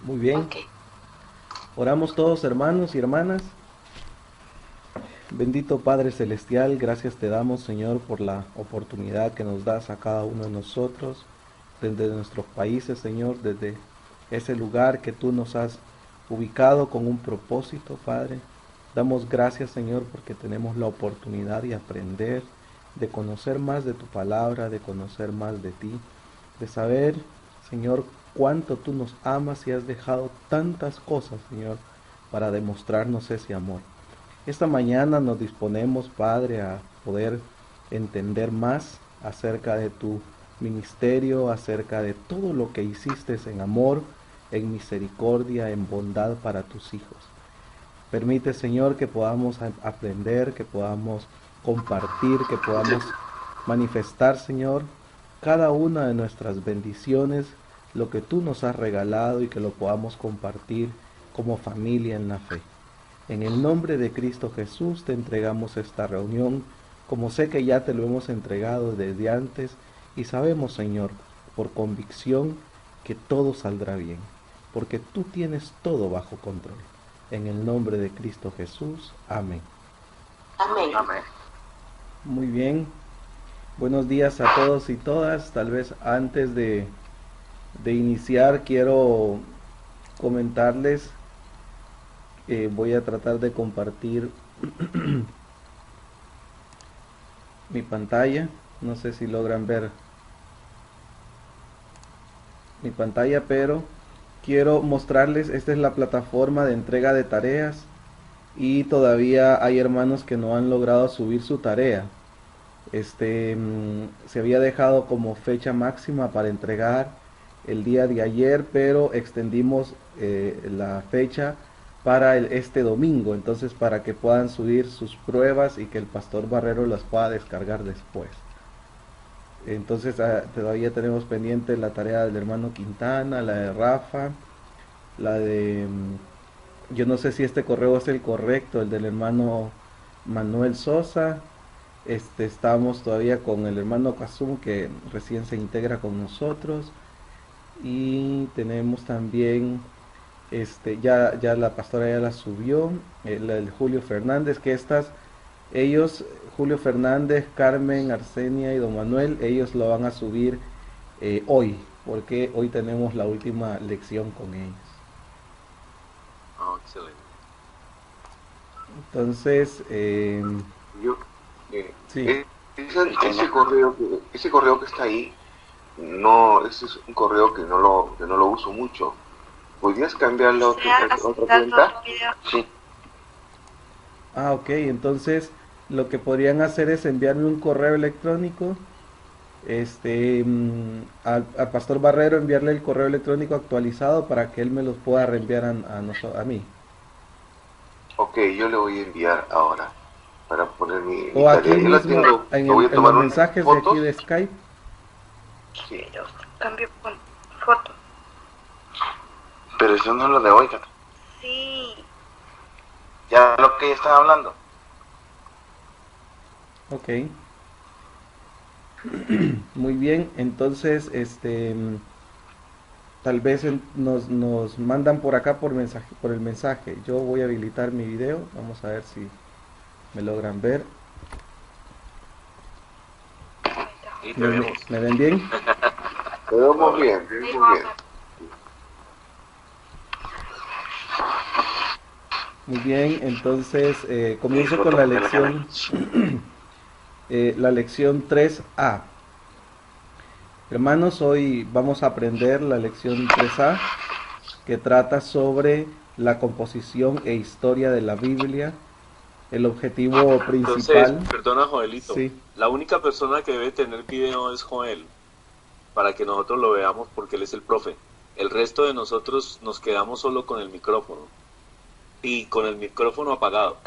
Muy bien. Ok. Oramos todos, hermanos y hermanas. Bendito Padre Celestial, gracias te damos, Señor, por la oportunidad que nos das a cada uno de nosotros, desde nuestros países, Señor, desde ese lugar que tú nos has ubicado con un propósito, Padre. Damos gracias, Señor, porque tenemos la oportunidad de aprender, de conocer más de tu palabra, de conocer más de ti, de saber, Señor, cuánto tú nos amas y has dejado tantas cosas, Señor, para demostrarnos ese amor. Esta mañana nos disponemos, Padre, a poder entender más acerca de tu ministerio, acerca de todo lo que hiciste en amor, en misericordia, en bondad para tus hijos. Permite, Señor, que podamos aprender, que podamos compartir, que podamos manifestar, Señor, cada una de nuestras bendiciones, lo que tú nos has regalado y que lo podamos compartir como familia en la fe. En el nombre de Cristo Jesús te entregamos esta reunión, como sé que ya te lo hemos entregado desde antes y sabemos, Señor, por convicción que todo saldrá bien, porque tú tienes todo bajo control. En el nombre de Cristo Jesús. Amén. Amén. Amén. Muy bien. Buenos días a todos y todas. Tal vez antes de iniciar quiero comentarles, voy a tratar de compartir mi pantalla. No sé si logran ver mi pantalla, pero quiero mostrarles, esta es la plataforma de entrega de tareas y todavía hay hermanos que no han logrado subir su tarea. Se había dejado como fecha máxima para entregar el día de ayer, pero extendimos la fecha para este domingo, entonces para que puedan subir sus pruebas y que el pastor Barrero las pueda descargar después. Entonces todavía tenemos pendiente la tarea del hermano Quintana, la de Rafa, la de... yo no sé si este correo es el correcto, el del hermano Manuel Sosa. Estamos todavía con el hermano Kazum, que recién se integra con nosotros. Y tenemos también, ya la pastora ya la subió, el Julio Fernández, que ellos, Julio Fernández, Carmen, Arsenia y Don Manuel, ellos lo van a subir hoy, porque hoy tenemos la última lección con ellos. Oh, excelente. Entonces, Yo, sí, ese correo que está ahí, no, ese es un correo que no lo uso mucho. ¿Podrías cambiarlo a otra cuenta? Sí. ok, entonces lo que podrían hacer es enviarme un correo electrónico, al pastor Barrero enviarle el correo electrónico actualizado para que él me los pueda reenviar a mí. Ok, yo le voy a enviar ahora para poner mi O aquí tarea. Yo la mismo, tengo, me voy a en los tomar unas mensajes de aquí fotos. de Skype. Sí. Pero cambio con foto. Pero eso no es lo de hoy, Cata. Sí. Ya lo que están hablando. Ok. Muy bien, entonces, tal vez nos mandan por acá por el mensaje. Yo voy a habilitar mi video. Vamos a ver si me logran ver. Y te vemos. ¿Me ven bien? Te vemos bien, te vemos bien. Muy bien, entonces comienzo con la lección, la lección 3A. Hermanos, hoy vamos a aprender la lección 3A, que trata sobre la composición e historia de la Biblia. El objetivo Entonces, principal, perdona Joelito, sí, la única persona que debe tener video es Joel, para que nosotros lo veamos porque él es el profe. El resto de nosotros nos quedamos solo con el micrófono y con el micrófono apagado.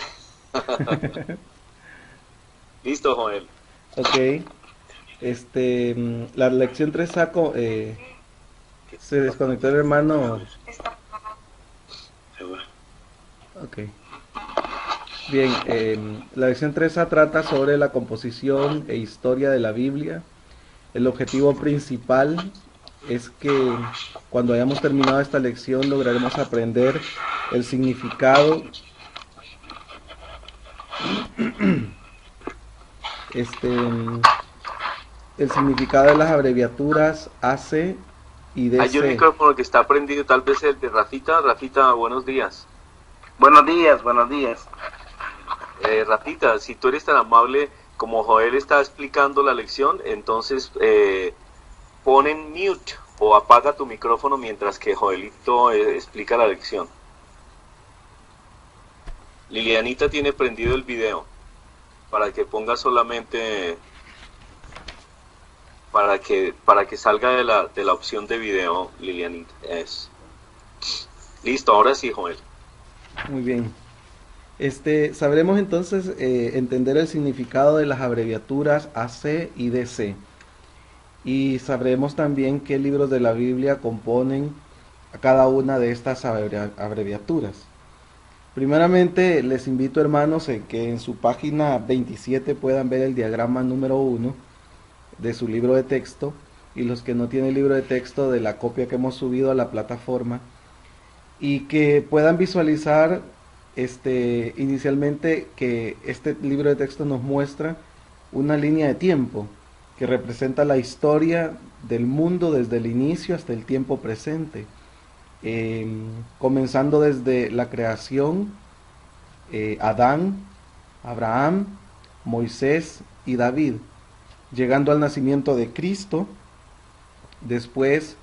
Listo, Joel. ok. La lección 3A, se desconectó el hermano. Ok. Bien, la lección 3A trata sobre la composición e historia de la Biblia. El objetivo principal es que cuando hayamos terminado esta lección lograremos aprender el significado el significado de las abreviaturas AC y DC. Hay un micrófono que está prendido, tal vez el de Rafita. Rafita, buenos días. Buenos días, buenos días. Rafita, si tú eres tan amable, como Joel está explicando la lección, entonces pon en mute o apaga tu micrófono mientras que Joelito explica la lección. Lilianita tiene prendido el video para que ponga solamente para que salga de la opción de video, Lilianita. Listo, ahora sí, Joel. Muy bien. Sabremos entonces entender el significado de las abreviaturas AC y DC. Y sabremos también qué libros de la Biblia componen a cada una de estas abreviaturas. Primeramente, les invito, hermanos, que en su página 27 puedan ver el diagrama número 1 de su libro de texto, y los que no tienen libro de texto, de la copia que hemos subido a la plataforma, y que puedan visualizar inicialmente que este libro de texto nos muestra una línea de tiempo que representa la historia del mundo desde el inicio hasta el tiempo presente, comenzando desde la creación, Adán, Abraham, Moisés y David, llegando al nacimiento de Cristo, después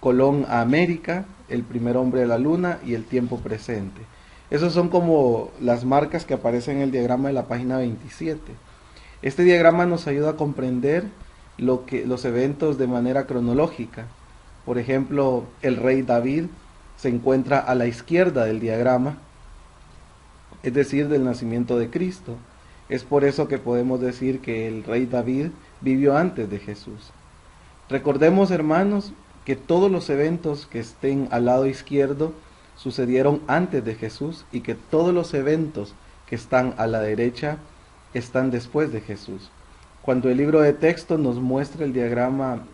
Colón a América, el primer hombre de la luna y el tiempo presente. Esos son como las marcas que aparecen en el diagrama de la página 27. Este diagrama nos ayuda a comprender los eventos de manera cronológica. Por ejemplo, el rey David se encuentra a la izquierda del diagrama, es decir, del nacimiento de Cristo. Es por eso que podemos decir que el rey David vivió antes de Jesús. Recordemos, hermanos, que todos los eventos que estén al lado izquierdo sucedieron antes de Jesús, y que todos los eventos que están a la derecha están después de Jesús. Cuando el libro de texto nos muestra el diagrama,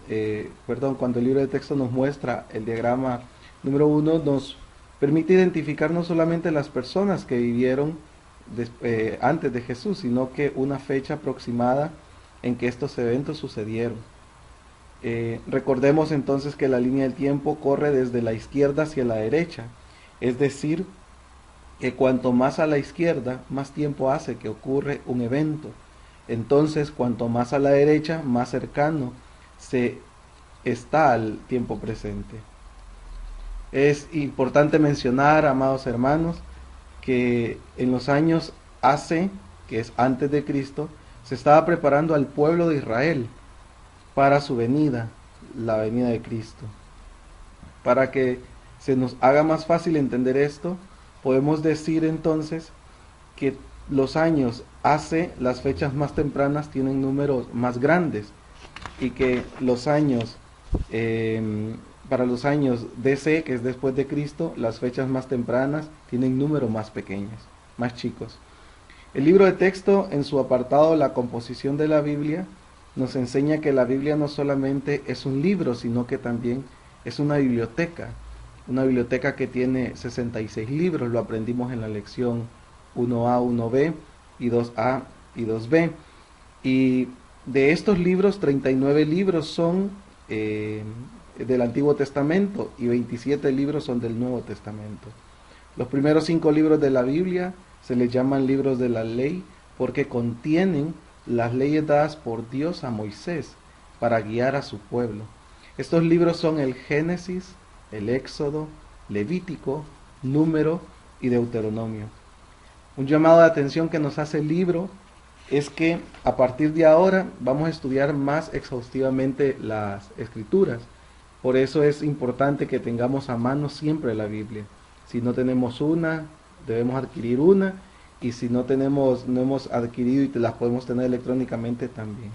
cuando el libro de texto nos muestra el diagrama número 1, nos permite identificar no solamente las personas que vivieron antes de Jesús, sino que una fecha aproximada en que estos eventos sucedieron. Recordemos entonces que la línea del tiempo corre desde la izquierda hacia la derecha, es decir, que cuanto más a la izquierda, más tiempo hace que ocurre un evento. Entonces, cuanto más a la derecha, más cercano se está al tiempo presente. Es importante mencionar, amados hermanos, que en los años AC, que es antes de Cristo, se estaba preparando al pueblo de Israel para su venida, la venida de Cristo. Para que se nos haga más fácil entender esto, podemos decir entonces que los años AC, las fechas más tempranas, tienen números más grandes, y que los años, para los años DC, que es después de Cristo, las fechas más tempranas tienen números más pequeños, más chicos. El libro de texto, en su apartado La composición de la Biblia, nos enseña que la Biblia no solamente es un libro, sino que también es una biblioteca que tiene 66 libros. Lo aprendimos en la lección 1A, 1B y 2A y 2B. Y de estos libros, 39 libros son del Antiguo Testamento y 27 libros son del Nuevo Testamento. Los primeros 5 libros de la Biblia se les llaman libros de la ley porque contienen las leyes dadas por Dios a Moisés para guiar a su pueblo. Estos libros son el Génesis, el Éxodo, Levítico, Número y Deuteronomio. Un llamado de atención que nos hace el libro es que a partir de ahora vamos a estudiar más exhaustivamente las Escrituras. Por eso es importante que tengamos a mano siempre la Biblia. Si no tenemos una, debemos adquirir una, y si no hemos adquirido y las podemos tener electrónicamente también.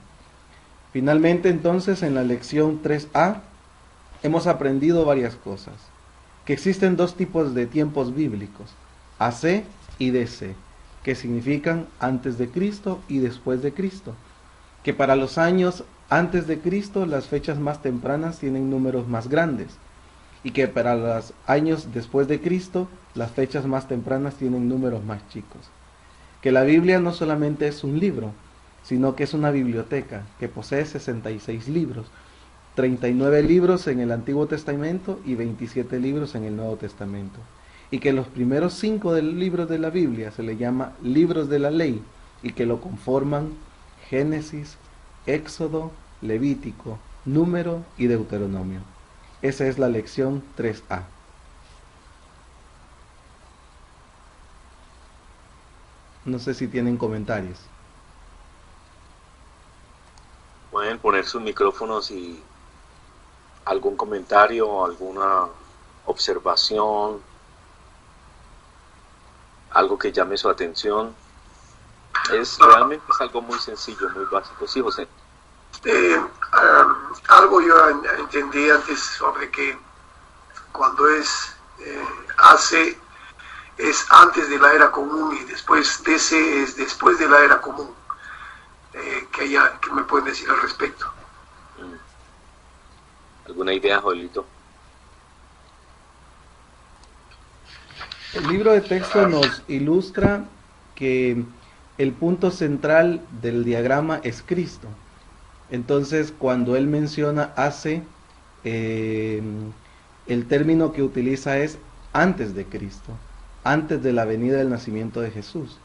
Finalmente, entonces, en la lección 3A hemos aprendido varias cosas. Que existen dos tipos de tiempos bíblicos, AC y DC, que significan antes de Cristo y después de Cristo. Que para los años antes de Cristo las fechas más tempranas tienen números más grandes, y que para los años después de Cristo las fechas más tempranas tienen números más chicos. Que la Biblia no solamente es un libro, sino que es una biblioteca que posee 66 libros, 39 libros en el Antiguo Testamento y 27 libros en el Nuevo Testamento. Y que los primeros 5 libros de la Biblia se le llama libros de la ley, y que lo conforman Génesis, Éxodo, Levítico, Número y Deuteronomio. Esa es la lección 3A. No sé si tienen comentarios. Pueden poner sus micrófonos y algún comentario, alguna observación, algo que llame su atención. Realmente es algo muy sencillo, muy básico. Sí, José. Algo yo entendí antes sobre que cuando hace es antes de la era común y después DC es después de la era común. ¿Qué me pueden decir al respecto? ¿Alguna idea, Joelito? El libro de texto nos ilustra que el punto central del diagrama es Cristo. Entonces, cuando él menciona hace, el término que utiliza es antes de Cristo, antes de la venida del nacimiento de Jesús.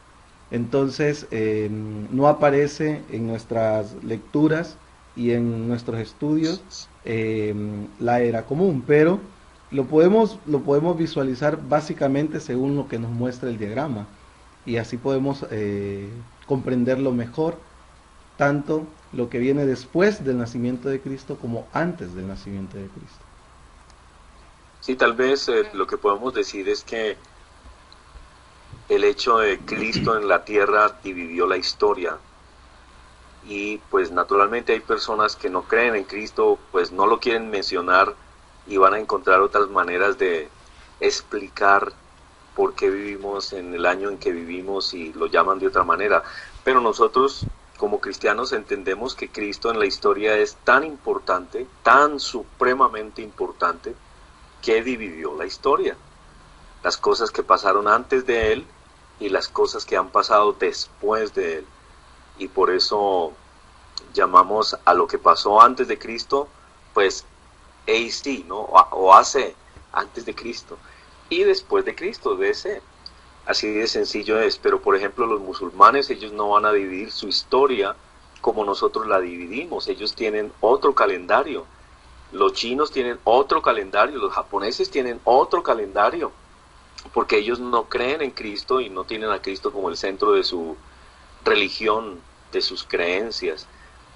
Entonces, no aparece en nuestras lecturas y en nuestros estudios la era común, pero lo podemos visualizar básicamente según lo que nos muestra el diagrama, y así podemos comprenderlo mejor, tanto lo que viene después del nacimiento de Cristo como antes del nacimiento de Cristo. Sí, tal vez lo que podemos decir es que el hecho de Cristo en la tierra dividió la historia, y pues naturalmente hay personas que no creen en Cristo, pues no lo quieren mencionar y van a encontrar otras maneras de explicar por qué vivimos en el año en que vivimos y lo llaman de otra manera. Pero nosotros como cristianos entendemos que Cristo en la historia es tan importante, tan supremamente importante, que dividió la historia. Las cosas que pasaron antes de él y las cosas que han pasado después de él. Y por eso llamamos a lo que pasó antes de Cristo, pues AC, ¿no? O AC, antes de Cristo. Y después de Cristo, DC. Así de sencillo es. Pero por ejemplo los musulmanes, ellos no van a dividir su historia como nosotros la dividimos. Ellos tienen otro calendario. Los chinos tienen otro calendario. Los japoneses tienen otro calendario. Porque ellos no creen en Cristo y no tienen a Cristo como el centro de su religión, de sus creencias.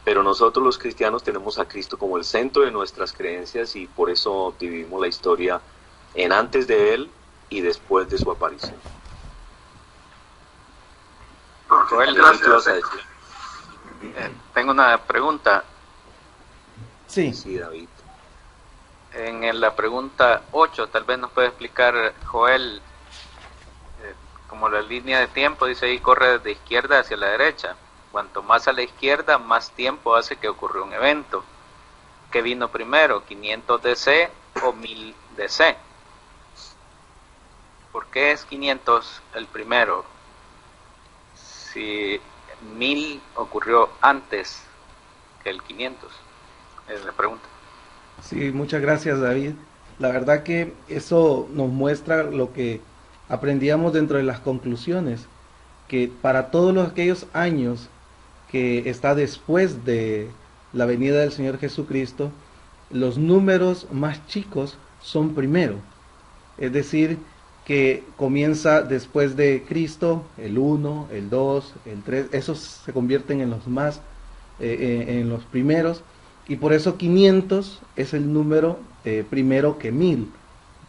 Pero nosotros los cristianos tenemos a Cristo como el centro de nuestras creencias, y por eso dividimos la historia en antes de él y después de su aparición. Joel, tengo una pregunta. Sí. Sí, David. En la pregunta 8, tal vez nos puede explicar, Joel, como la línea de tiempo, dice ahí, corre desde izquierda hacia la derecha. Cuanto más a la izquierda, más tiempo hace que ocurrió un evento. ¿Qué vino primero, 500 DC o 1000 DC? ¿Por qué es 500 el primero? Si 1000 ocurrió antes que el 500, es la pregunta. Sí, muchas gracias, David. La verdad que eso nos muestra lo que aprendíamos dentro de las conclusiones, que para todos aquellos años que está después de la venida del Señor Jesucristo, los números más chicos son primero. Es decir, que comienza después de Cristo, el 1, el 2, el 3, esos se convierten en los más, en los primeros, y por eso 500 es el número primero que 1000.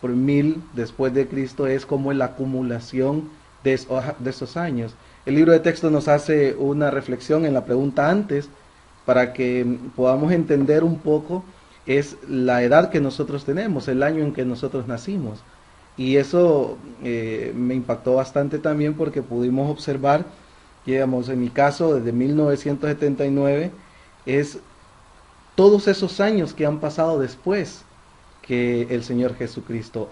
Por 1000 después de Cristo es como la acumulación de esos años. El libro de texto nos hace una reflexión en la pregunta antes, para que podamos entender un poco, es la edad que nosotros tenemos, el año en que nosotros nacimos. Y eso me impactó bastante también, porque pudimos observar, digamos, en mi caso, desde 1979, es todos esos años que han pasado después que el Señor Jesucristo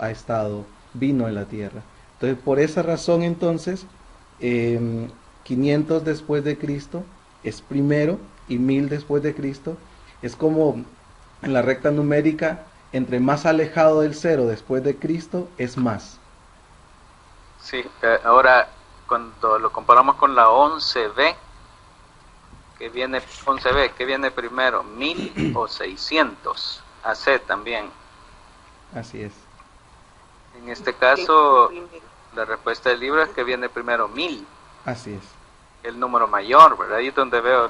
vino en la tierra. Entonces, por esa razón, entonces, 500 después de Cristo es primero y 1000 después de Cristo es como en la recta numérica, entre más alejado del cero después de Cristo es más. Sí, ahora cuando lo comparamos con la 11B, que viene primero, 1000 o 600, AC también. Así es. En este caso, la respuesta del libro es que viene primero 1000. Así es. El número mayor, ¿verdad? Ahí es donde veo,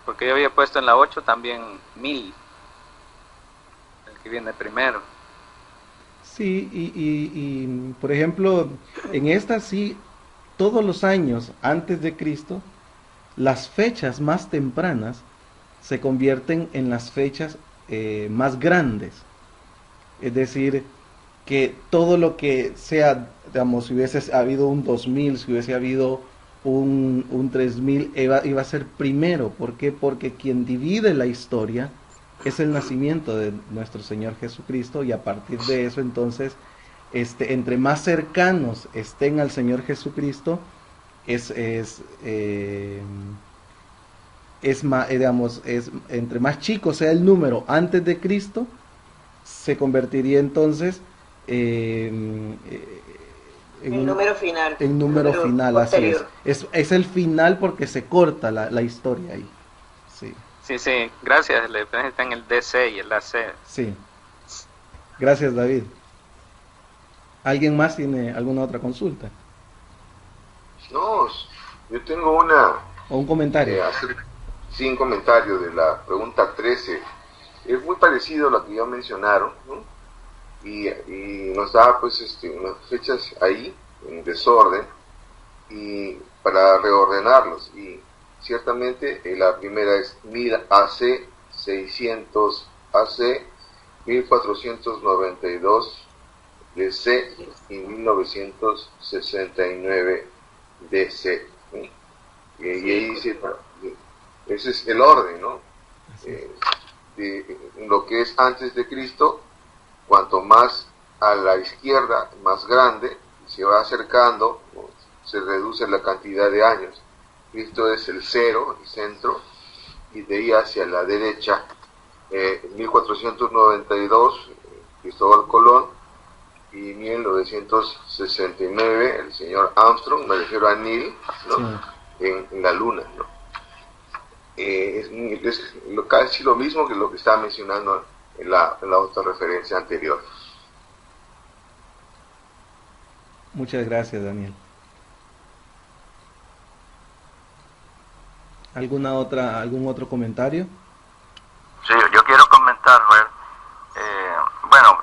porque yo había puesto en la 8 también 1000, el que viene primero. Sí, y por ejemplo, en esta sí, todos los años antes de Cristo, las fechas más tempranas se convierten en las fechas más grandes. Es decir, que todo lo que sea, digamos, si hubiese habido un 2000, si hubiese habido un 3000, iba a ser primero. ¿Por qué? Porque quien divide la historia es el nacimiento de nuestro Señor Jesucristo, y a partir de eso, entonces, entre más cercanos estén al Señor Jesucristo, entre más chico sea el número antes de Cristo, se convertiría entonces en número final. En número final, posterior. Así es. Es el final porque se corta la historia ahí. Sí. Sí, gracias. La diferencia está en el DC y el AC. Sí. Gracias, David. ¿Alguien más tiene alguna otra consulta? No, yo tengo una... ¿O un comentario? Sí, un comentario de la pregunta 13. Es muy parecido a lo que ya mencionaron, ¿no? Y nos da pues unas fechas ahí en desorden y para reordenarlos. Y ciertamente la primera es 1000 AC, 600 AC, 1492 DC y 1969 DC. ¿Sí? Y ahí dice, ese es el orden, ¿no? De lo que es antes de Cristo, cuanto más a la izquierda, más grande, se va acercando, se reduce la cantidad de años. Cristo es el cero, el centro, y de ahí hacia la derecha, 1492, Cristóbal Colón, y 1969, el señor Armstrong, me refiero a Neil, ¿no? Sí. En la luna, ¿no? Es casi lo mismo que lo que estaba mencionando en la otra referencia anterior. Muchas gracias, Daniel. ¿Algún otro comentario? Sí, yo quiero comentar, Joel. Bueno,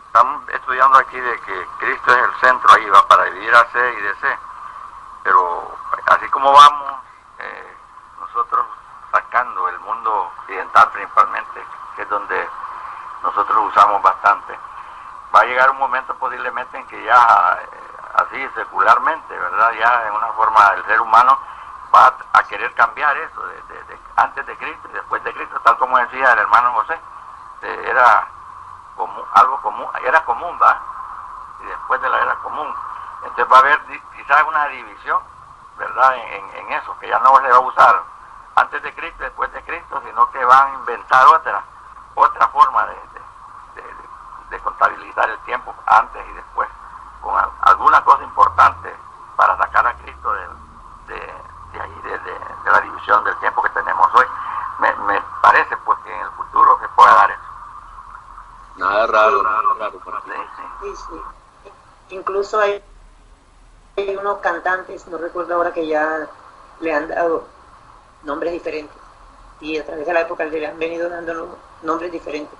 estamos estudiando aquí de que Cristo es el centro, ahí va para dividir AC y DC, pero así como vamos, nosotros sacando el mundo occidental principalmente, que es donde nosotros usamos bastante, va a llegar un momento posiblemente en que ya así secularmente, ¿verdad? Ya en una forma el ser humano va a querer cambiar eso de antes de Cristo y después de Cristo, tal como decía el hermano José, era como algo común, era común, ¿va? Y después de la era común, entonces va a haber quizás una división, ¿verdad? En eso, que ya no se va a usar antes de Cristo y después de Cristo, sino que van a inventar otra forma de contabilizar el tiempo antes y después, con alguna cosa importante para sacar a Cristo de ahí, de la división del tiempo que tenemos hoy. Me parece pues que en el futuro se pueda dar eso. Nada raro. Sí. Incluso hay unos cantantes, no recuerdo ahora, que ya le han dado nombres diferentes, y a través de la época le han venido dando nombres diferentes.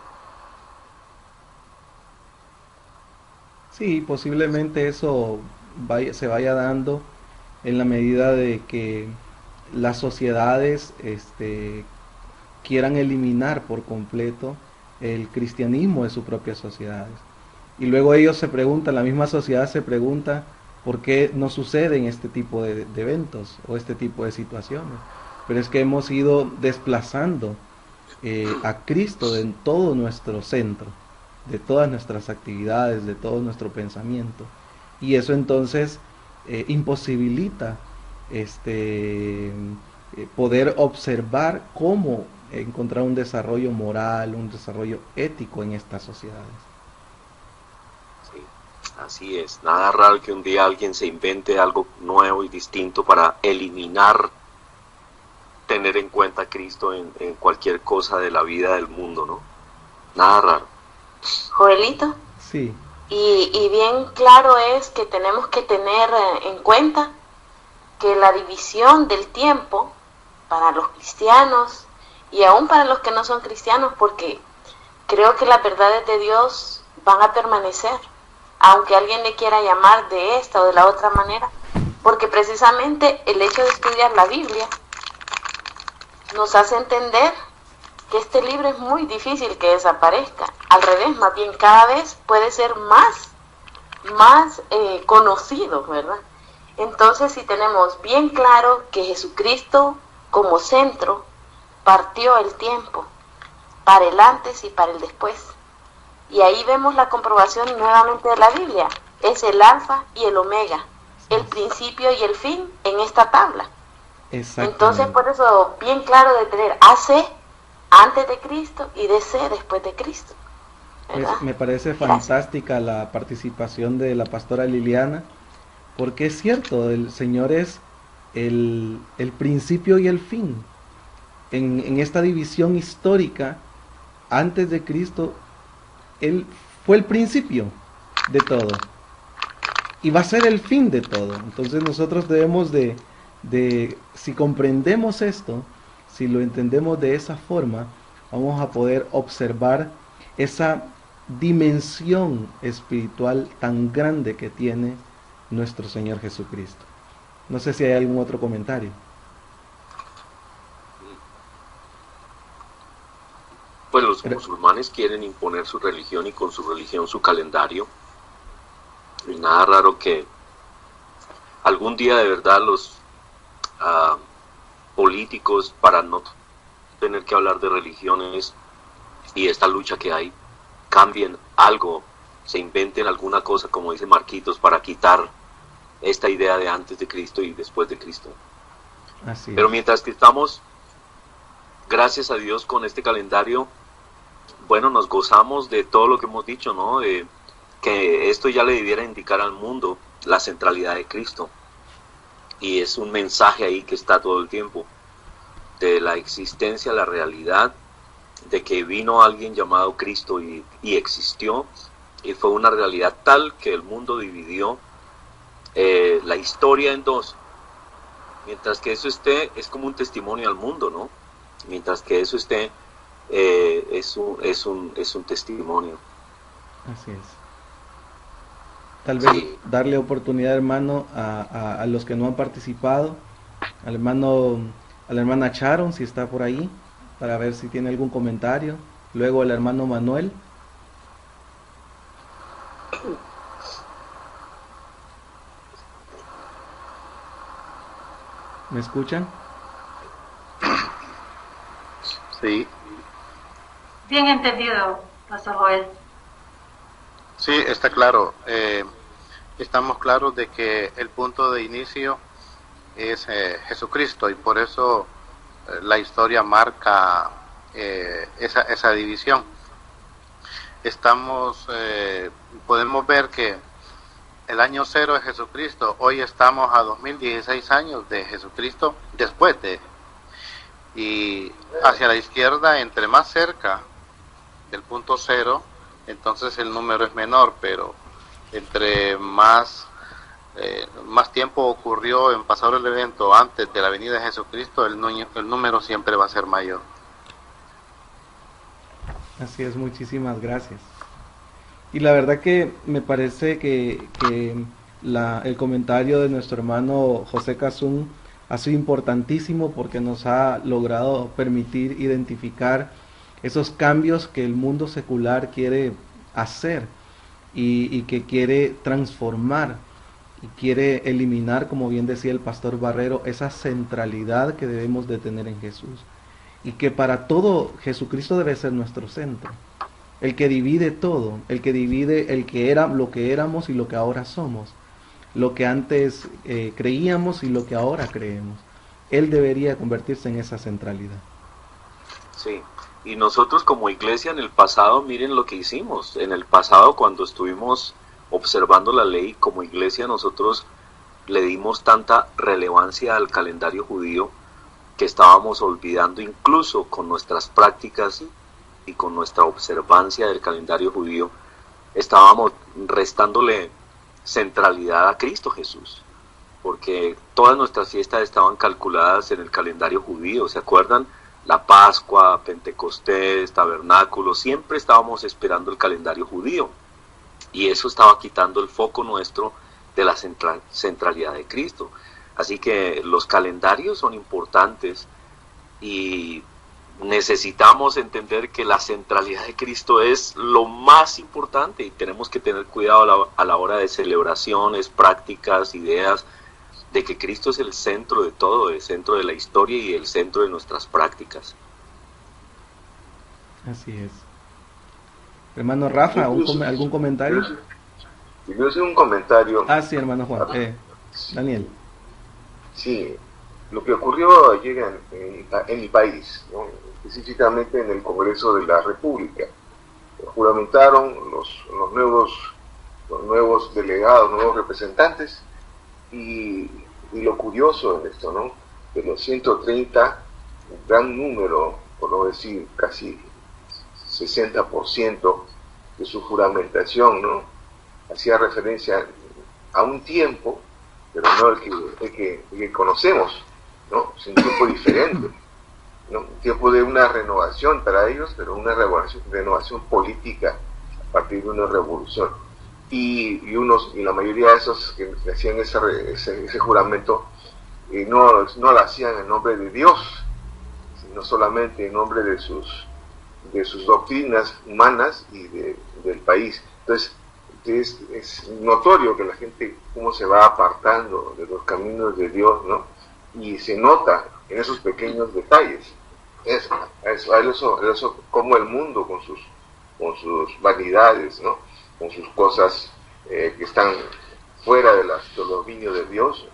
Sí, posiblemente eso se vaya dando en la medida de que las sociedades quieran eliminar por completo el cristianismo de sus propias sociedades. Y luego ellos se preguntan, la misma sociedad se pregunta por qué no suceden este tipo de eventos o este tipo de situaciones. Pero es que hemos ido desplazando a Cristo en todo nuestro centro, de todas nuestras actividades, de todo nuestro pensamiento. Y eso entonces imposibilita poder observar cómo encontrar un desarrollo moral, un desarrollo ético en estas sociedades. Sí, así es. Nada raro que un día alguien se invente algo nuevo y distinto para eliminar tener en cuenta a Cristo en cualquier cosa de la vida del mundo, ¿no? Nada raro. Joelito. Sí. Y bien claro es que tenemos que tener en cuenta que la división del tiempo para los cristianos y aún para los que no son cristianos, porque creo que las verdades de Dios van a permanecer, aunque alguien le quiera llamar de esta o de la otra manera, porque precisamente el hecho de estudiar la Biblia nos hace entender que este libro es muy difícil que desaparezca. Al revés, más bien cada vez puede ser más conocido, ¿verdad? Entonces, si tenemos bien claro que Jesucristo como centro partió el tiempo para el antes y para el después, y ahí vemos la comprobación nuevamente de la Biblia, es el alfa y el omega, el principio y el fin en esta tabla. Entonces, por eso, bien claro de tener AC antes de Cristo y DC después de Cristo. Me parece fantástica la participación de la pastora Liliana, porque es cierto, el Señor es el principio y el fin. En esta división histórica, antes de Cristo, Él fue el principio de todo y va a ser el fin de todo. Entonces nosotros debemos si comprendemos esto, si lo entendemos de esa forma, vamos a poder observar esa dimensión espiritual tan grande que tiene nuestro Señor Jesucristo. No sé si hay algún otro comentario. Pues los musulmanes quieren imponer su religión y con su religión su calendario. Y nada raro que algún día de verdad los políticos, para no tener que hablar de religiones y esta lucha que hay, cambien algo, se inventen alguna cosa, como dice Marquitos, para quitar esta idea de antes de Cristo y después de Cristo. Así es. Pero mientras que estamos, gracias a Dios, con este calendario, bueno, nos gozamos de todo lo que hemos dicho, ¿no? De que esto ya le debiera indicar al mundo la centralidad de Cristo. Y es un mensaje ahí que está todo el tiempo, de la existencia, la realidad, de que vino alguien llamado Cristo y existió, y fue una realidad tal que el mundo dividió la historia en dos. Mientras que eso esté, es como un testimonio al mundo, ¿no? Mientras que eso esté, es un testimonio. Así es. Tal vez Sí. darle oportunidad, hermano, a los que no han participado, a la hermana Sharon, si está por ahí, para ver si tiene algún comentario. Luego el hermano Manuel. ¿Me escuchan? Sí, Bien entendido, Pastor Joel. sí, está claro. Estamos claros de que el punto de inicio es Jesucristo y por eso la historia marca esa división. Podemos ver que el año cero es Jesucristo. Hoy estamos a 2016 años de Jesucristo después de. Y hacia la izquierda, entre más cerca del punto cero, entonces el número es menor, pero entre más tiempo ocurrió en pasar el evento antes de la venida de Jesucristo, el número siempre va a ser mayor. Así es, muchísimas gracias. Y la verdad que me parece que el comentario de nuestro hermano José Casún ha sido importantísimo porque nos ha logrado permitir identificar esos cambios que el mundo secular quiere hacer y que quiere transformar y quiere eliminar, como bien decía el pastor Barrero, esa centralidad que debemos de tener en Jesús. y que para todo Jesucristo debe ser nuestro centro, el que divide todo, el que divide el que era, lo que éramos y lo que ahora somos, lo que antes creíamos y lo que ahora creemos. Él debería convertirse en esa centralidad. Sí, y nosotros como iglesia en el pasado, miren lo que hicimos. En el pasado, cuando estuvimos observando la ley como iglesia, nosotros le dimos tanta relevancia al calendario judío que estábamos olvidando, incluso con nuestras prácticas y con nuestra observancia del calendario judío, estábamos restándole centralidad a Cristo Jesús, porque todas nuestras fiestas estaban calculadas en el calendario judío. ¿Se acuerdan? La Pascua, Pentecostés, Tabernáculo, siempre estábamos esperando el calendario judío, y eso estaba quitando el foco nuestro de la centralidad de Cristo. Así que los calendarios son importantes y necesitamos entender que la centralidad de Cristo es lo más importante, y tenemos que tener cuidado a la hora de celebraciones, prácticas, ideas, de que Cristo es el centro de todo, el centro de la historia y el centro de nuestras prácticas. Así es. Hermano Rafa, ¿algún comentario? Yo hacer un comentario. Sí, hermano Juan. Daniel. Sí, lo que ocurrió ayer en mi país, ¿no? Específicamente en el Congreso de la República. Juramentaron los nuevos delegados, nuevos representantes, y lo curioso de esto, ¿no? De los 130, un gran número, por no decir casi 60% de su juramentación, ¿no? Hacía referencia a un tiempo, pero no el que conocemos, ¿no? Es un tiempo diferente, ¿no? Un tiempo de una renovación para ellos, pero una renovación política a partir de una revolución. Y la mayoría de esos que hacían ese juramento no lo hacían en nombre de Dios, sino solamente en nombre de sus doctrinas humanas y del país. Entonces es notorio que la gente cómo se va apartando de los caminos de Dios, ¿no? Y se nota en esos pequeños detalles. Eso como el mundo con sus vanidades, ¿no? Con sus cosas que están fuera del dominio de Dios,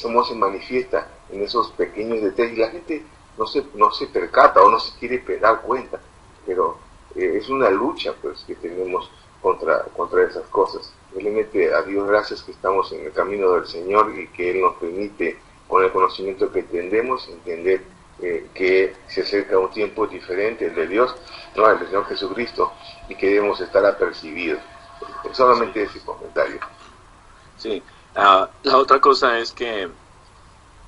cómo se manifiesta en esos pequeños detalles. La gente no se percata o no se quiere dar cuenta, pero es una lucha, pues, que tenemos contra esas cosas. Realmente a Dios gracias que estamos en el camino del Señor y que Él nos permite, con el conocimiento que entendemos, entender que se acerca un tiempo diferente, el de Dios, no, el del Señor Jesucristo, y que debemos estar apercibidos. Solamente ese comentario. Sí, la otra cosa es que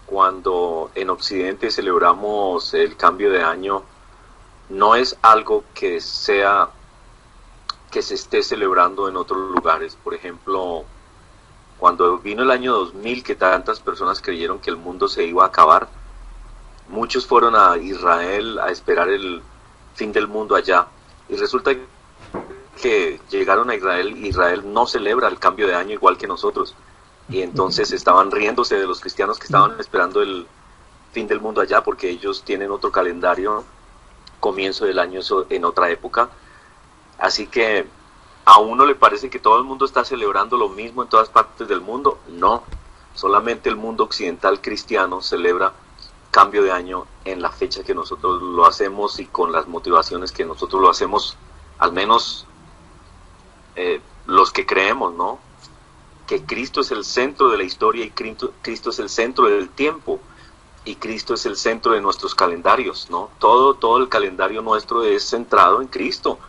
cuando en Occidente celebramos el cambio de año, no es algo que se esté celebrando en otros lugares. Por ejemplo, cuando vino el año 2000, que tantas personas creyeron que el mundo se iba a acabar, muchos fueron a Israel a esperar el fin del mundo allá, y resulta que llegaron a Israel y Israel no celebra el cambio de año igual que nosotros, y entonces estaban riéndose de los cristianos que estaban esperando el fin del mundo allá, porque ellos tienen otro calendario, comienzo del año en otra época. Así que a uno le parece que todo el mundo está celebrando lo mismo en todas partes del mundo. No, solamente el mundo occidental cristiano celebra cambio de año en la fecha que nosotros lo hacemos y con las motivaciones que nosotros lo hacemos, al menos los que creemos, ¿no? Que Cristo es el centro de la historia y Cristo es el centro del tiempo y Cristo es el centro de nuestros calendarios, ¿no? Todo el calendario nuestro es centrado en Cristo.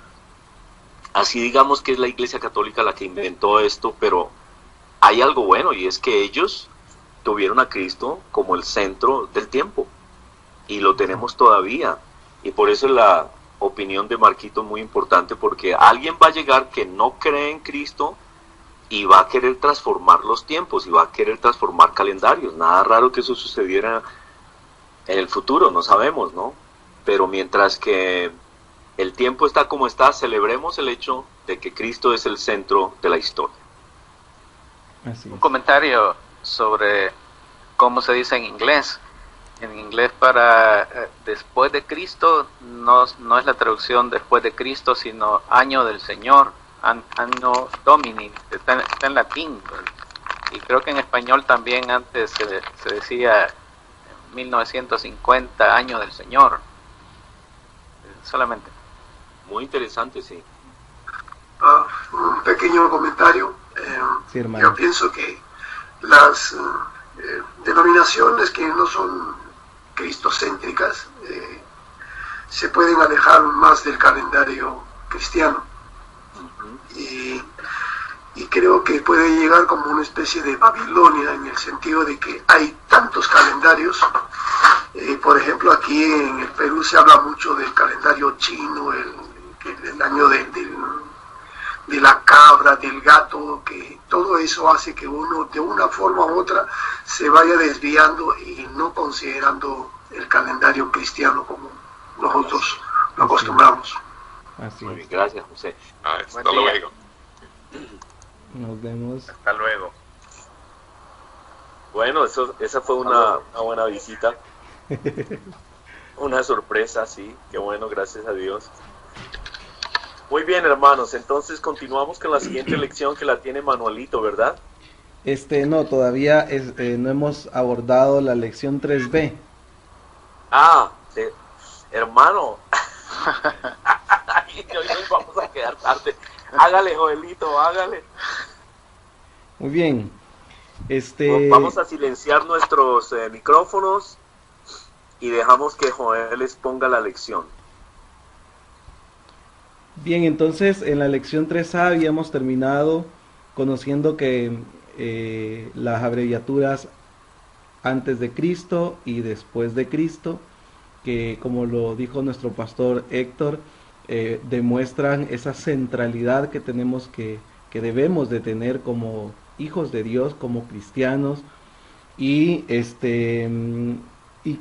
Así digamos que es la Iglesia Católica la que inventó esto, pero hay algo bueno, y es que ellos tuvieron a Cristo como el centro del tiempo y lo tenemos todavía, y por eso la opinión de Marquito es muy importante, porque alguien va a llegar que no cree en Cristo y va a querer transformar los tiempos y va a querer transformar calendarios. Nada raro que eso sucediera en el futuro, no sabemos, ¿no? Pero mientras que el tiempo está como está, celebremos el hecho de que Cristo es el centro de la historia. Un comentario sobre cómo se dice en inglés. En inglés para después de Cristo no es la traducción después de Cristo, sino año del Señor, anno Domini, está en latín. Y creo que en español también antes se decía 1950, año del Señor. Solamente. Muy interesante, sí. Un pequeño comentario. Sí, hermano. Yo pienso que las denominaciones que no son cristocéntricas se pueden alejar más del calendario cristiano. Y creo que puede llegar como una especie de Babilonia, en el sentido de que hay tantos calendarios. Por ejemplo, aquí en el Perú se habla mucho del calendario chino, el año de la cabra, del gato, que todo eso hace que uno de una forma u otra se vaya desviando y no considerando el calendario cristiano como nosotros lo acostumbramos. Así Muy bien, es. gracias, José. Hasta luego. Nos vemos. Hasta luego. Bueno, esa fue una buena visita. Una sorpresa, sí. Qué bueno, gracias a Dios. Muy bien, hermanos. Entonces continuamos con la siguiente lección que la tiene Manuelito, ¿verdad? No, todavía no hemos abordado la lección 3B. Hermano. Hoy nos vamos a quedar tarde. Hágale, Joelito, hágale. Muy bien. Vamos a silenciar nuestros micrófonos y dejamos que Joel les ponga la lección. Bien, entonces en la lección 3A habíamos terminado conociendo que las abreviaturas antes de Cristo y después de Cristo, que como lo dijo nuestro pastor Héctor, demuestran esa centralidad que tenemos que debemos de tener como hijos de Dios, como cristianos, y que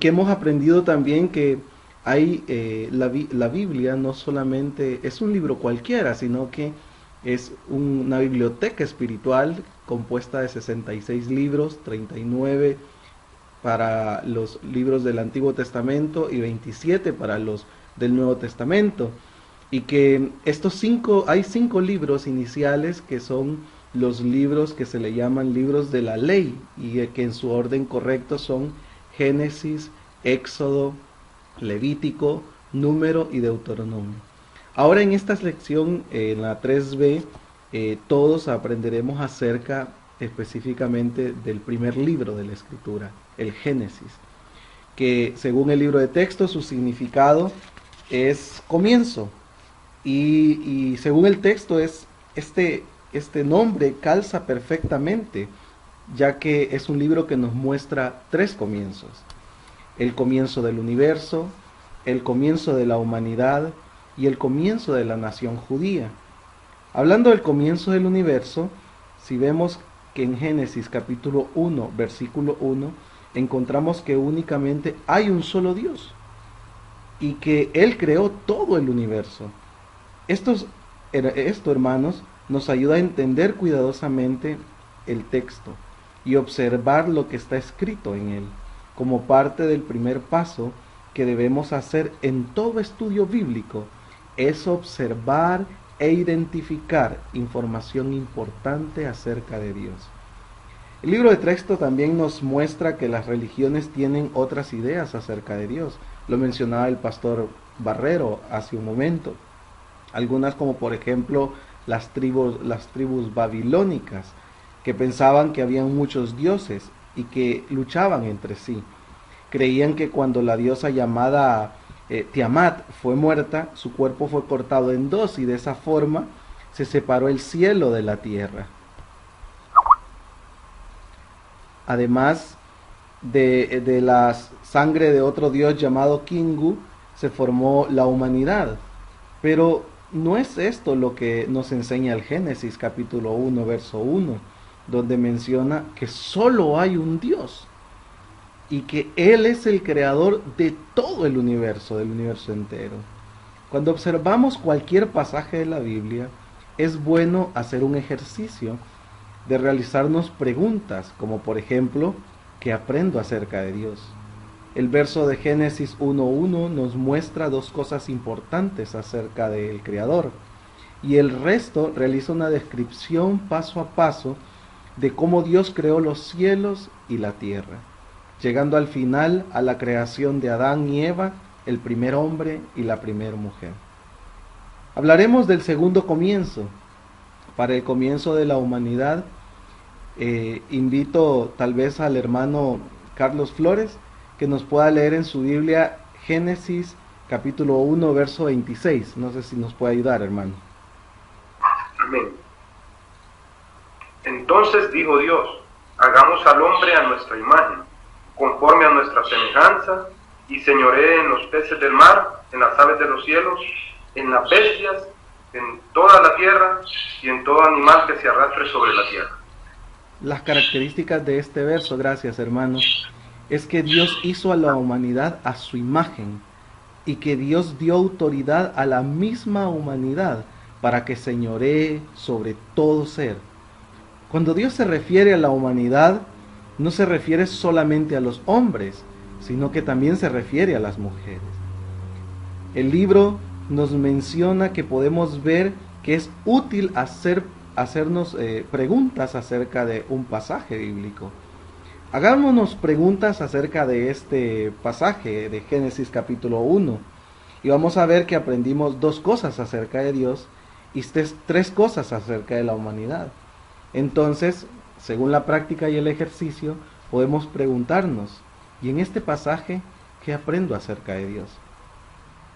hemos aprendido también que hay la Biblia no solamente es un libro cualquiera, sino que es una biblioteca espiritual compuesta de 66 libros, 39 para los libros del Antiguo Testamento y 27 para los del Nuevo Testamento, y que hay 5 libros iniciales que son los libros que se le llaman libros de la ley, y que en su orden correcto son Génesis, Éxodo, Levítico, Número y Deuteronomio. Ahora en esta lección, en la 3B, todos aprenderemos acerca específicamente del primer libro de la Escritura, el Génesis, que según el libro de texto su significado es comienzo, y según el texto este nombre calza perfectamente, ya que es un libro que nos muestra 3 comienzos: el comienzo del universo, el comienzo de la humanidad y el comienzo de la nación judía. Hablando del comienzo del universo, si vemos que en Génesis capítulo 1, versículo 1, encontramos que únicamente hay un solo Dios y que Él creó todo el universo. Esto, hermanos, nos ayuda a entender cuidadosamente el texto y observar lo que está escrito en él, como parte del primer paso que debemos hacer en todo estudio bíblico, es observar e identificar información importante acerca de Dios. El libro de texto también nos muestra que las religiones tienen otras ideas acerca de Dios. Lo mencionaba el pastor Barrero hace un momento. Algunas, como por ejemplo las tribus babilónicas, que pensaban que habían muchos dioses y que luchaban entre sí. Creían que cuando la diosa llamada Tiamat fue muerta, su cuerpo fue cortado en 2 y de esa forma se separó el cielo de la tierra. Además de la sangre de otro dios llamado Kingu, se formó la humanidad. Pero no es esto lo que nos enseña el Génesis capítulo 1, verso 1, donde menciona que solo hay un Dios y que Él es el creador de todo el universo, del universo entero. Cuando observamos cualquier pasaje de la Biblia, es bueno hacer un ejercicio de realizarnos preguntas, como por ejemplo, ¿qué aprendo acerca de Dios? El verso de Génesis 1:1 nos muestra dos cosas importantes acerca del Creador, y el resto realiza una descripción paso a paso de cómo Dios creó los cielos y la tierra, llegando al final a la creación de Adán y Eva, el primer hombre y la primera mujer. Hablaremos del segundo comienzo. Para el comienzo de la humanidad, invito tal vez al hermano Carlos Flores que nos pueda leer en su Biblia Génesis capítulo 1 verso 26. No sé si nos puede ayudar, hermano. Amén. Entonces dijo Dios: hagamos al hombre a nuestra imagen, conforme a nuestra semejanza, y señoree en los peces del mar, en las aves de los cielos, en las bestias, en toda la tierra, y en todo animal que se arrastre sobre la tierra. Las características de este verso, gracias hermanos, es que Dios hizo a la humanidad a su imagen, y que Dios dio autoridad a la misma humanidad para que señoree sobre todo ser. Cuando Dios se refiere a la humanidad, no se refiere solamente a los hombres, sino que también se refiere a las mujeres. El libro nos menciona que podemos ver que es útil hacernos preguntas acerca de un pasaje bíblico. Hagámonos preguntas acerca de este pasaje de Génesis capítulo 1, y vamos a ver que aprendimos dos cosas acerca de Dios y tres cosas acerca de la humanidad. Entonces, según la práctica y el ejercicio, podemos preguntarnos: ¿y en este pasaje qué aprendo acerca de Dios?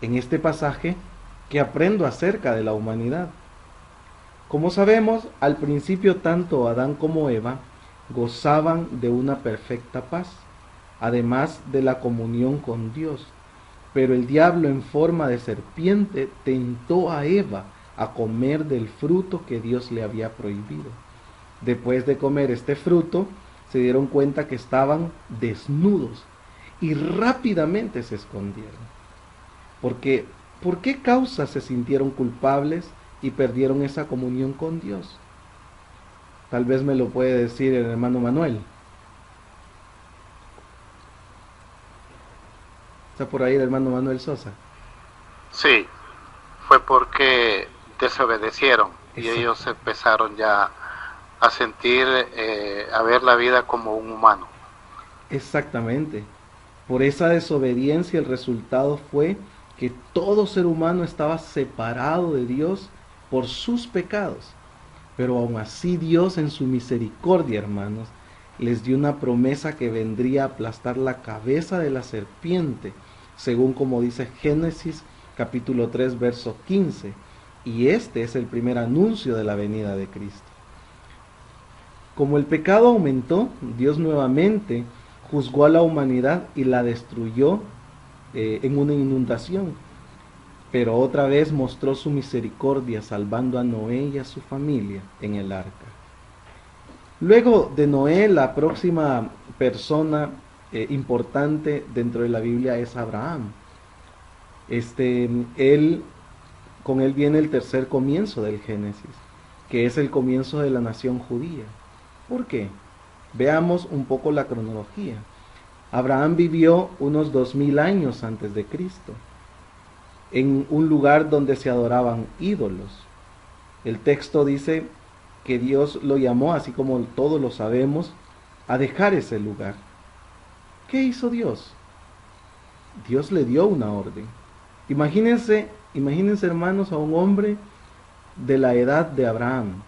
En este pasaje, ¿qué aprendo acerca de la humanidad? Como sabemos, al principio tanto Adán como Eva gozaban de una perfecta paz, además de la comunión con Dios. Pero el diablo en forma de serpiente tentó a Eva a comer del fruto que Dios le había prohibido. Después de comer este fruto, se dieron cuenta que estaban desnudos y rápidamente se escondieron. ¿Por qué causa se sintieron culpables y perdieron esa comunión con Dios? Tal vez me lo puede decir el hermano Manuel. ¿Está por ahí el hermano Manuel Sosa? Sí, fue porque desobedecieron. Exacto. Y ellos empezaron ya a sentir, a ver la vida como un humano. Exactamente. Por esa desobediencia el resultado fue que todo ser humano estaba separado de Dios por sus pecados. Pero aún así Dios en su misericordia, hermanos, les dio una promesa que vendría a aplastar la cabeza de la serpiente, según como dice Génesis capítulo 3 verso 15. Y este es el primer anuncio de la venida de Cristo. Como el pecado aumentó, Dios nuevamente juzgó a la humanidad y la destruyó en una inundación. Pero otra vez mostró su misericordia salvando a Noé y a su familia en el arca. Luego de Noé, la próxima persona importante dentro de la Biblia es Abraham. Con él viene el tercer comienzo del Génesis, que es el comienzo de la nación judía. ¿Por qué? Veamos un poco la cronología. Abraham vivió unos 2000 años antes de Cristo, en un lugar donde se adoraban ídolos. El texto dice que Dios lo llamó, así como todos lo sabemos, a dejar ese lugar. ¿Qué hizo Dios? Dios le dio una orden. Imagínense hermanos, a un hombre de la edad de Abraham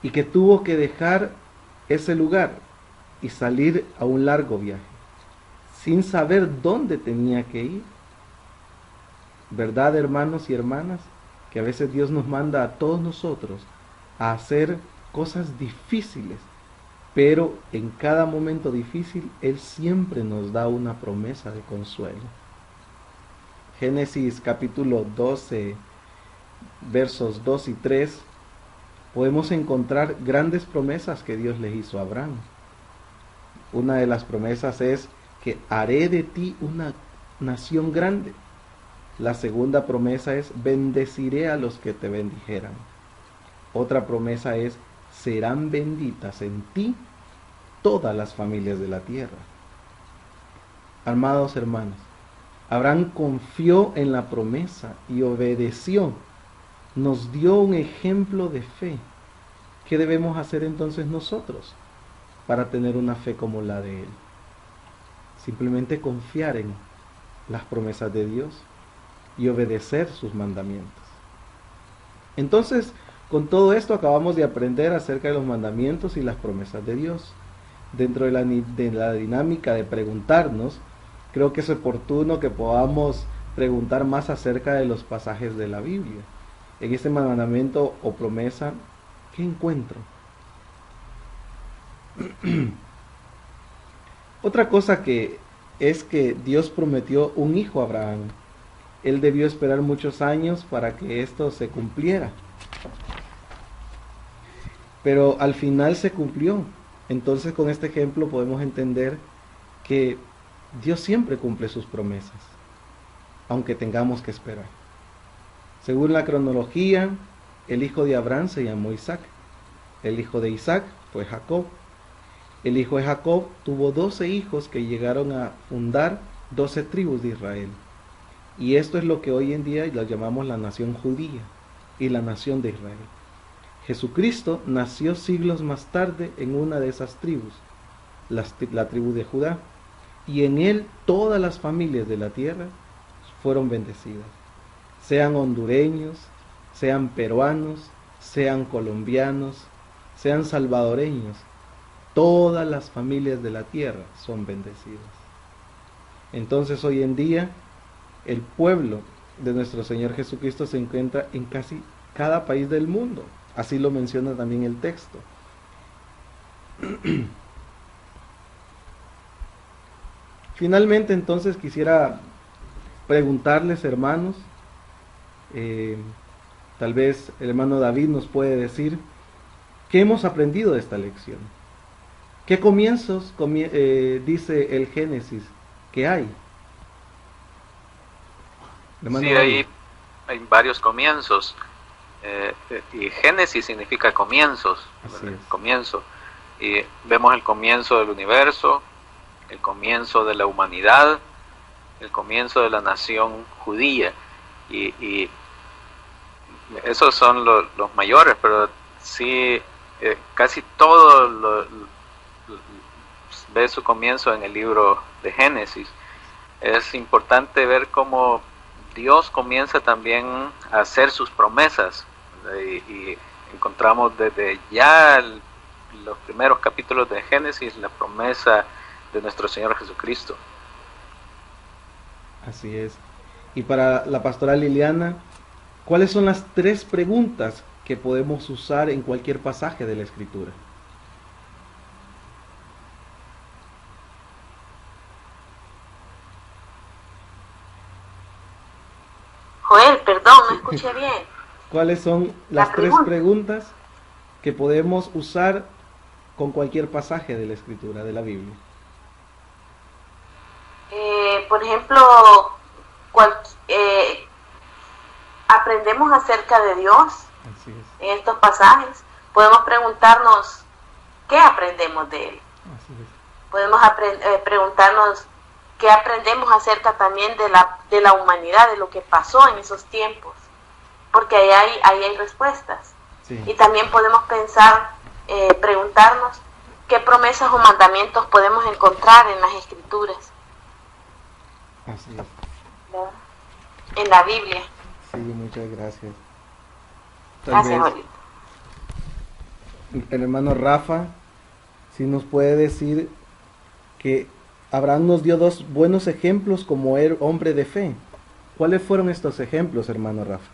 y que tuvo que dejar ese lugar y salir a un largo viaje sin saber dónde tenía que ir. ¿Verdad, hermanos y hermanas? Que a veces Dios nos manda a todos nosotros a hacer cosas difíciles, pero en cada momento difícil Él siempre nos da una promesa de consuelo. Génesis capítulo 12, versos 2 y 3, podemos encontrar grandes promesas que Dios le hizo a Abraham. Una de las promesas es que haré de ti una nación grande. La segunda promesa es bendeciré a los que te bendijeran. Otra promesa es serán benditas en ti todas las familias de la tierra. Amados hermanos, Abraham confió en la promesa y obedeció. Nos dio un ejemplo de fe. ¿Qué debemos hacer entonces nosotros para tener una fe como la de él? Simplemente confiar en las promesas de Dios y obedecer sus mandamientos. Entonces, con todo esto acabamos de aprender acerca de los mandamientos y las promesas de Dios. Dentro de la dinámica de preguntarnos, creo que es oportuno que podamos preguntar más acerca de los pasajes de la Biblia. En este mandamiento o promesa, ¿qué encuentro? Otra cosa que es que Dios prometió un hijo a Abraham. Él debió esperar muchos años para que esto se cumpliera. Pero al final se cumplió. Entonces con este ejemplo podemos entender que Dios siempre cumple sus promesas, aunque tengamos que esperar. Según la cronología, el hijo de Abraham se llamó Isaac. El hijo de Isaac fue Jacob. El hijo de Jacob tuvo 12 hijos que llegaron a fundar 12 tribus de Israel. Y esto es lo que hoy en día la llamamos la nación judía y la nación de Israel. Jesucristo nació siglos más tarde en una de esas tribus, la tribu de Judá. Y en él todas las familias de la tierra fueron bendecidas. Sean hondureños, sean peruanos, sean colombianos, sean salvadoreños. Todas las familias de la tierra son bendecidas. Entonces hoy en día el pueblo de nuestro Señor Jesucristo se encuentra en casi cada país del mundo. Así lo menciona también el texto. Finalmente entonces quisiera preguntarles, hermanos, tal vez el hermano David nos puede decir, ¿qué hemos aprendido de esta lección? ¿Qué comienzos dice el Génesis que hay? Sí, hay varios comienzos. Y Génesis significa comienzos, comienzo. Y vemos el comienzo del universo, el comienzo de la humanidad, el comienzo de la nación judía. Y esos son los mayores, pero sí, casi todo ve su comienzo en el libro de Génesis. Es importante ver cómo Dios comienza también a hacer sus promesas, y encontramos desde ya los primeros capítulos de Génesis la promesa de nuestro Señor Jesucristo. Así es. Y para la pastora Liliana, ¿cuáles son las 3 preguntas que podemos usar en cualquier pasaje de la Escritura? Joel, perdón, no escuché bien. ¿Cuáles son las 3 preguntas que podemos usar con cualquier pasaje de la Escritura, de la Biblia? Por ejemplo, aprendemos acerca de Dios en estos pasajes. Podemos preguntarnos qué aprendemos de Él. Podemos preguntarnos qué aprendemos acerca también de la humanidad, de lo que pasó en esos tiempos, porque ahí hay respuestas. Sí. Y también podemos preguntarnos qué promesas o mandamientos podemos encontrar en las Escrituras. Así es. En la Biblia. Sí, muchas gracias. Gracias, Jorge. El hermano Rafa, si nos puede decir que Abraham nos dio 2 buenos ejemplos como hombre de fe. ¿Cuáles fueron estos ejemplos, hermano Rafa?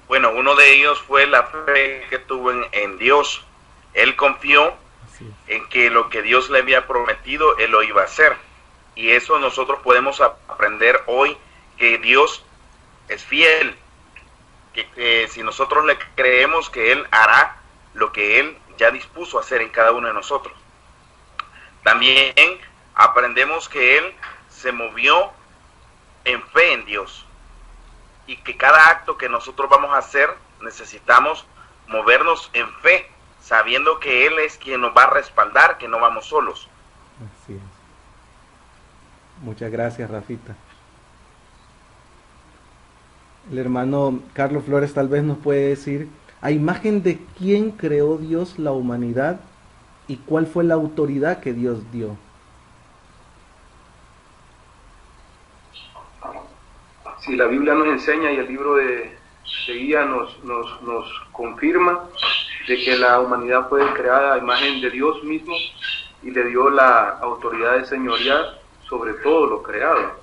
Bueno, uno de ellos fue la fe que tuvo en Dios. Él confió en que lo que Dios le había prometido, Él lo iba a hacer. Y eso nosotros podemos aprender hoy, que Dios es fiel. Que si nosotros le creemos, que Él hará lo que Él ya dispuso a hacer en cada uno de nosotros. También aprendemos que Él se movió en fe en Dios, y que cada acto que nosotros vamos a hacer necesitamos movernos en fe, sabiendo que Él es quien nos va a respaldar, que no vamos solos. Muchas gracias, Rafita. El hermano Carlos Flores tal vez nos puede decir, a imagen de quién creó Dios la humanidad y cuál fue la autoridad que Dios dio. Si la Biblia nos enseña y el libro de guía nos confirma de que la humanidad fue creada a imagen de Dios mismo y le dio la autoridad de señorear sobre todo lo creado,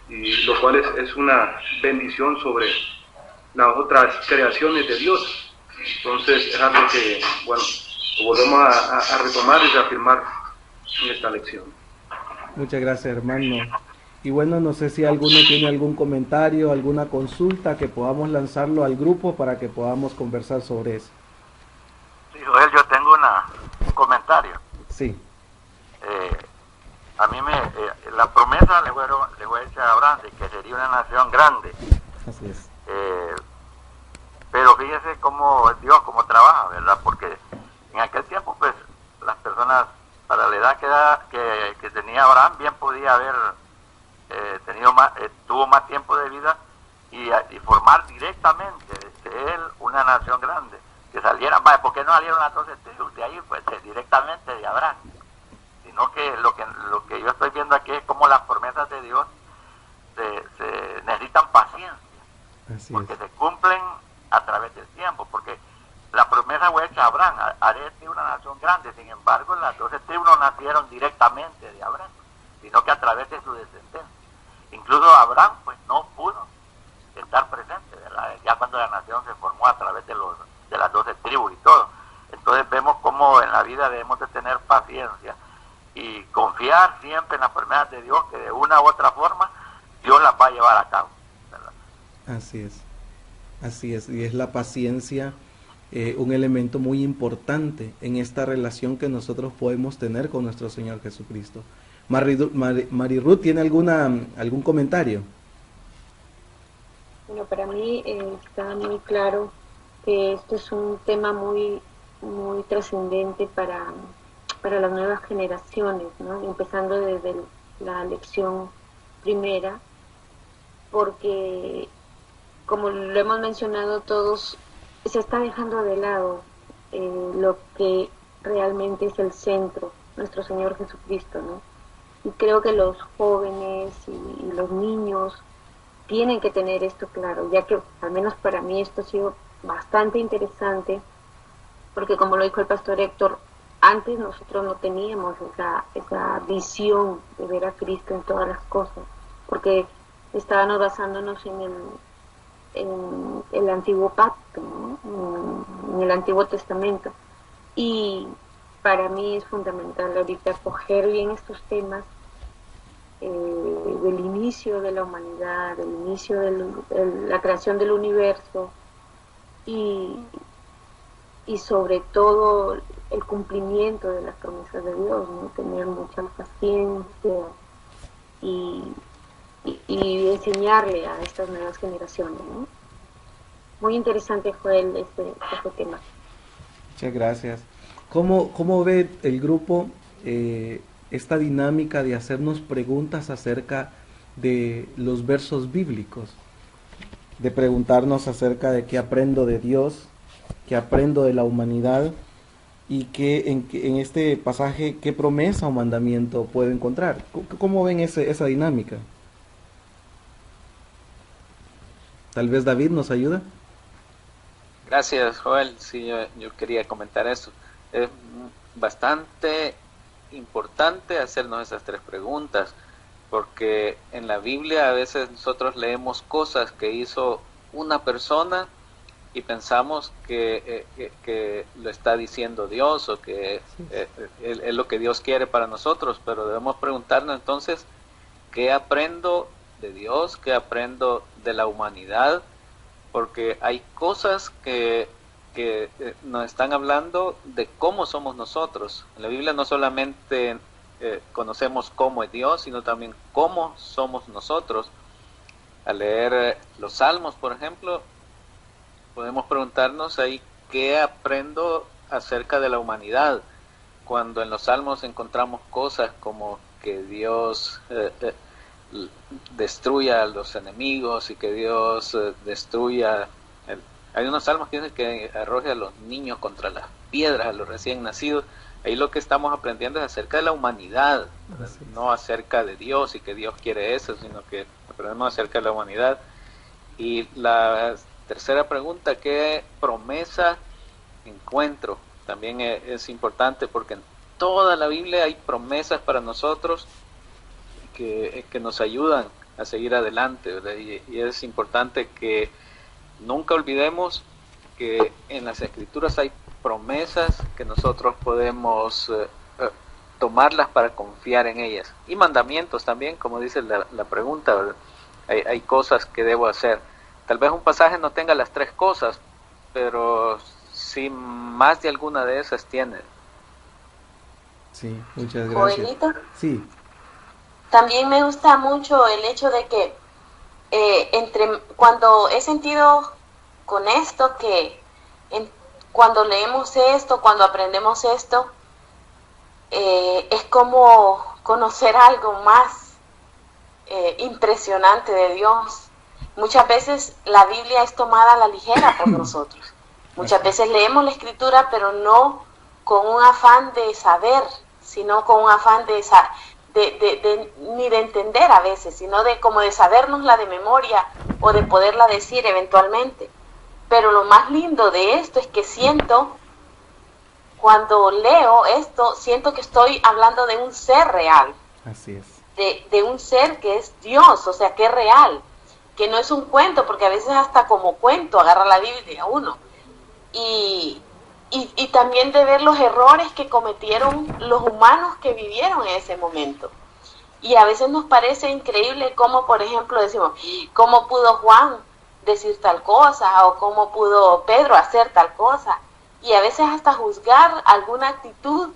y lo cual es una bendición sobre las otras creaciones de Dios. Entonces es algo que, bueno, lo volvemos a retomar y reafirmar en esta lección. Muchas gracias, hermano. Y bueno, no sé si alguno tiene algún comentario, alguna consulta que podamos lanzarlo al grupo para que podamos conversar sobre eso. Sí, Joel, yo tengo un comentario. Sí. A mí la promesa le fue hecha a Abraham de que sería una nación grande. Así es. Pero fíjese cómo Dios, cómo trabaja, ¿verdad? Porque en aquel tiempo, pues, las personas, para la edad que tenía Abraham, bien podía haber tuvo más tiempo de vida y formar directamente desde él una nación grande, que salieran, ¿por qué no salieron las 12 tribus de ahí? Pues directamente de Abraham, sino que lo que yo estoy viendo aquí es como las promesas de Dios se necesitan paciencia, porque se cumplen a través del tiempo, porque la promesa fue hecha a Abraham, haré de ti una nación grande. Sin embargo, las 12 tribus no nacieron directamente de Abraham, sino que a través de su descendencia. Incluso Abraham pues no pudo estar presente, ¿verdad? Ya cuando la nación se formó a través de las 12 tribus y todo. Entonces vemos cómo en la vida debemos de tener paciencia y confiar siempre en las promesas de Dios, que de una u otra forma Dios las va a llevar a cabo, ¿verdad? Así es, y es la paciencia un elemento muy importante en esta relación que nosotros podemos tener con nuestro Señor Jesucristo. Marirut, ¿tiene algún comentario? Bueno, para mí está muy claro que esto es un tema muy, muy trascendente para las nuevas generaciones, ¿no? Empezando desde la lección primera, porque como lo hemos mencionado todos, se está dejando de lado lo que realmente es el centro, nuestro Señor Jesucristo, ¿no? Y creo que los jóvenes y los niños tienen que tener esto claro, ya que al menos para mí esto ha sido bastante interesante, porque como lo dijo el pastor Héctor, antes nosotros no teníamos esa visión de ver a Cristo en todas las cosas, porque estábamos basándonos en el antiguo pacto, ¿no? En el Antiguo Testamento. Y para mí es fundamental ahorita coger bien estos temas del inicio de la humanidad, del inicio de la creación del universo y sobre todo el cumplimiento de las promesas de Dios, ¿no? Tener mucha paciencia y enseñarle a estas nuevas generaciones, ¿no? Muy interesante fue este tema. Muchas gracias. ¿Cómo ve el grupo esta dinámica de hacernos preguntas acerca de los versos bíblicos? De preguntarnos acerca de qué aprendo de Dios, qué aprendo de la humanidad y en este pasaje qué promesa o mandamiento puedo encontrar. ¿Cómo ven esa dinámica? Tal vez David nos ayuda. Gracias, Joel. Sí, yo quería comentar eso. Es bastante importante hacernos esas tres preguntas, porque en la Biblia a veces nosotros leemos cosas que hizo una persona y pensamos que lo está diciendo Dios o que es lo que Dios quiere para nosotros, pero debemos preguntarnos entonces, ¿qué aprendo de Dios? ¿Qué aprendo de la humanidad? Porque hay cosas que nos están hablando de cómo somos nosotros. En la Biblia no solamente conocemos cómo es Dios, sino también cómo somos nosotros. Al leer los Salmos, por ejemplo, podemos preguntarnos ahí qué aprendo acerca de la humanidad. Cuando en los Salmos encontramos cosas como que Dios destruya a los enemigos y que Dios destruya. Hay unos salmos que dicen que arroje a los niños contra las piedras, a los recién nacidos. Ahí lo que estamos aprendiendo es acerca de la humanidad, no acerca de Dios y que Dios quiere eso, sino que aprendemos acerca de la humanidad. Y la tercera pregunta, ¿qué promesa encuentro? También es importante porque en toda la Biblia hay promesas para nosotros que nos ayudan a seguir adelante, ¿verdad? Y es importante que nunca olvidemos que en las Escrituras hay promesas que nosotros podemos tomarlas para confiar en ellas. Y mandamientos también, como dice la pregunta, ¿verdad? Hay cosas que debo hacer. Tal vez un pasaje no tenga las tres cosas, pero sí más de alguna de esas tiene. Sí, muchas gracias. Joelito, Sí, también me gusta mucho el hecho de que cuando he sentido con esto que cuando leemos esto, cuando aprendemos esto, es como conocer algo más impresionante de Dios. Muchas veces la Biblia es tomada a la ligera por nosotros. Muchas veces leemos la Escritura, pero no con un afán de saber, sino con un afán ni de entender a veces, sino de como de sabérnosla de memoria o de poderla decir eventualmente. Pero lo más lindo de esto es que cuando leo esto, siento que estoy hablando de un ser real. así es. De un ser que es Dios, o sea, que es real, que no es un cuento, porque a veces hasta como cuento agarra la Biblia uno. Y también de ver los errores que cometieron los humanos que vivieron en ese momento. Y a veces nos parece increíble cómo, por ejemplo, decimos, ¿cómo pudo Juan decir tal cosa? O ¿cómo pudo Pedro hacer tal cosa? Y a veces hasta juzgar alguna actitud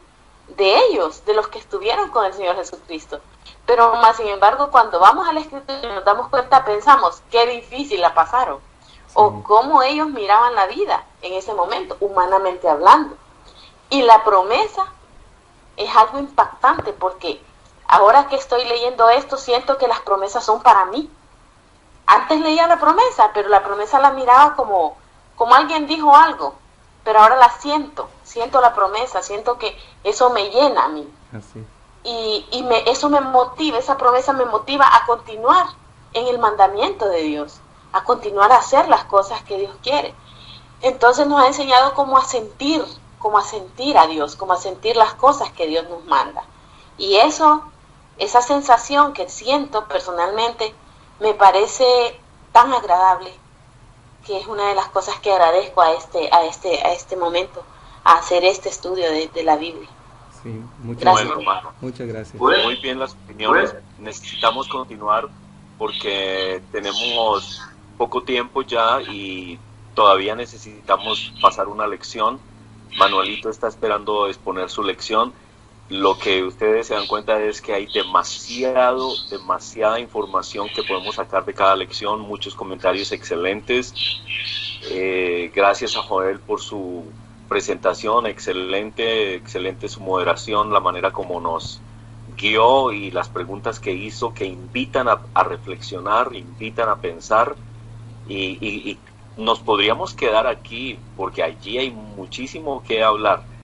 de ellos, de los que estuvieron con el Señor Jesucristo. Pero más sin embargo, cuando vamos a la Escritura y nos damos cuenta, pensamos, qué difícil la pasaron. Sí. O cómo ellos miraban la vida en ese momento, humanamente hablando. Y la promesa es algo impactante porque ahora que estoy leyendo esto, siento que las promesas son para mí. Antes leía la promesa, pero la promesa la miraba como alguien dijo algo, pero ahora la siento la promesa, siento que eso me llena a mí. Así. Eso me motiva, esa promesa me motiva a continuar en el mandamiento de Dios, a continuar a hacer las cosas que Dios quiere. Entonces nos ha enseñado cómo a sentir a Dios, cómo a sentir las cosas que Dios nos manda. Y esa sensación que siento personalmente me parece tan agradable, que es una de las cosas que agradezco a este momento, a hacer este estudio de la Biblia. Sí, muchas gracias. Muy bien las opiniones. Necesitamos continuar porque tenemos poco tiempo ya y todavía necesitamos pasar una lección. Manuelito está esperando exponer su lección. Lo que ustedes se dan cuenta es que hay demasiada información que podemos sacar de cada lección, muchos comentarios excelentes. Gracias a Joel por su presentación, excelente su moderación, la manera como nos guió y las preguntas que hizo, que invitan a reflexionar, invitan a pensar y nos podríamos quedar aquí porque allí hay muchísimo que hablar.